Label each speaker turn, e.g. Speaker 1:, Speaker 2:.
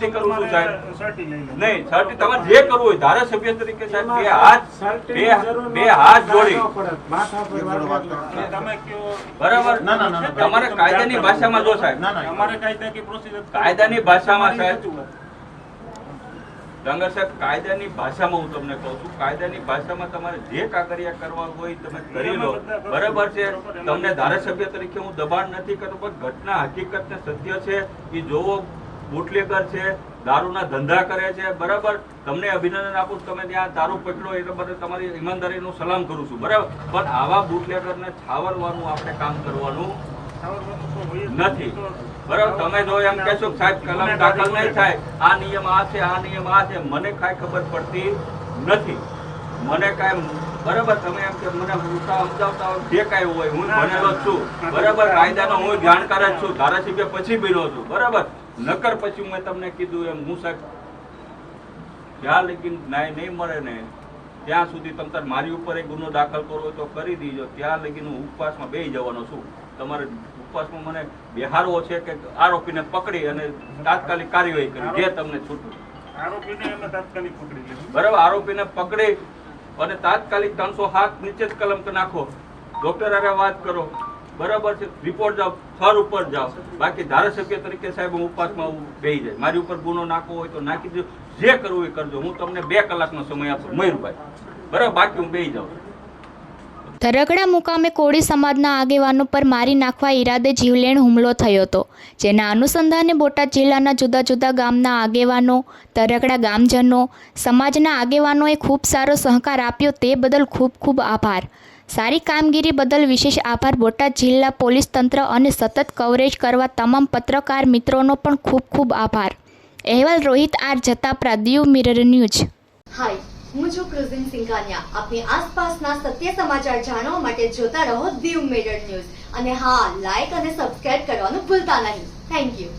Speaker 1: દિલથી કરું છું સાહેબ. નહીં, સર્ટી તમારે જે કરવું હોય ધારાસભ્ય તરીકે સાહેબ બે હાથ જોડી બરાબર. તમારે કાયદાની ભાષામાં જો સાહેબ, કાયદાની ભાષામાં સાહેબ ડાંગર સાહેબ, કાયદાની ભાષામાં હું તમને કહું છું, કાયદાની ભાષામાં તમારે જે કાગળિયા કરવા હોય તમે કરી લો, બરાબર છે. તમને ધારાસભ્ય તરીકે હું દબાણ નથી કરતો, પણ ઘટના હકીકત ને સત્ય છે એ જોવો. બુટલેગર છે, દારૂના ધંધા કરે છે, બરાબર. તમને અભિનંદન આપું, તમે ત્યાં દારૂ પકડો એટલે બધે તમારી ઈમાનદારીનું સલામ કરું છું, બરાબર. પણ આવા બુટલેગરને છાવરવાનું આપણે કામ કરવાનું નથી, બરાબર. તમે જો એમ કહેશો કે સાહેબ કલમ દાખલ નહીં થાય, આ નિયમ આ છે, આ નિયમ આ છે, મને કાંઈ ખબર પડતી નથી, મને કાંઈ, બરાબર. તમે એમ કે મને સમજાવતા હોય જે કાંઈ હોય, હું ભણેલો જ છું, બરાબર. કાયદાનો હું જાણકાર જ છું, ધારાસભ્ય પછી બન્યો છું, બરાબર. નકર પછી મેં તમને કીધું એમ, હું સાહેબ જ્યાં લગી ન્યાય નહીં મળે ને ત્યાં સુધી તમે મારી ઉપર એક ગુનો દાખલ કરવો તો કરી દીજો, ત્યાં લગીને હું ઉપવાસમાં બેસી જવાનો છું. તમારે ઉપવાસમાં મને બિહારવો છે કે આરોપીને પકડી અને તાત્કાલિક કાર્યવાહી કરી જે તમને છૂટું, બરાબર. આરોપીને પકડી અને તાત્કાલિક 307 નીચે જ કલમ નાખો, ડોક્ટર હારે વાત કરો, બરાબર છે. રિપોર્ટ જાઓ, સ્થળ ઉપર જાઓ. બાકી ધારાસભ્ય તરીકે સાહેબ હું ઉપવાસમાં બેસી જાય, મારી ઉપર ગુનો નાખવો હોય તો નાખી દો, જે કરવું એ કરજો. હું તમને 2 કલાકનો સમય આપું મયુરભાઈ, બરાબર. બાકી હું બેસી જાઉં.
Speaker 2: તરગડા મુકામે કોળી સમાજના આગેવાનો પર મારી નાખવા ઈરાદે જીવલેણ હુમલો થયો હતો, જેના અનુસંધાને બોટાદ જિલ્લાના જુદા જુદા ગામના આગેવાનો, તરગડા ગામજનો, સમાજના આગેવાનોએ ખૂબ સારો સહકાર આપ્યો, તે બદલ ખૂબ ખૂબ આભાર. સારી કામગીરી બદલ વિશેષ આભાર બોટાદ જિલ્લા પોલીસ તંત્ર અને સતત કવરેજ કરવા તમામ પત્રકાર મિત્રોનો પણ ખૂબ ખૂબ આભાર. અહેવાલ Rohit R Jatapara, Diu mirror news.
Speaker 3: Hi, હું છું ક્રુઝિન સિંઘાનિયા. આપની આસપાસના સત્ય સમાચાર જાણવા માટે જોતા રહો દીવ મિરર ન્યૂઝ. અને હા, લાઈક અને સબસ્ક્રાઇબ કરવાનું ભૂલતા નહીં. Thank you.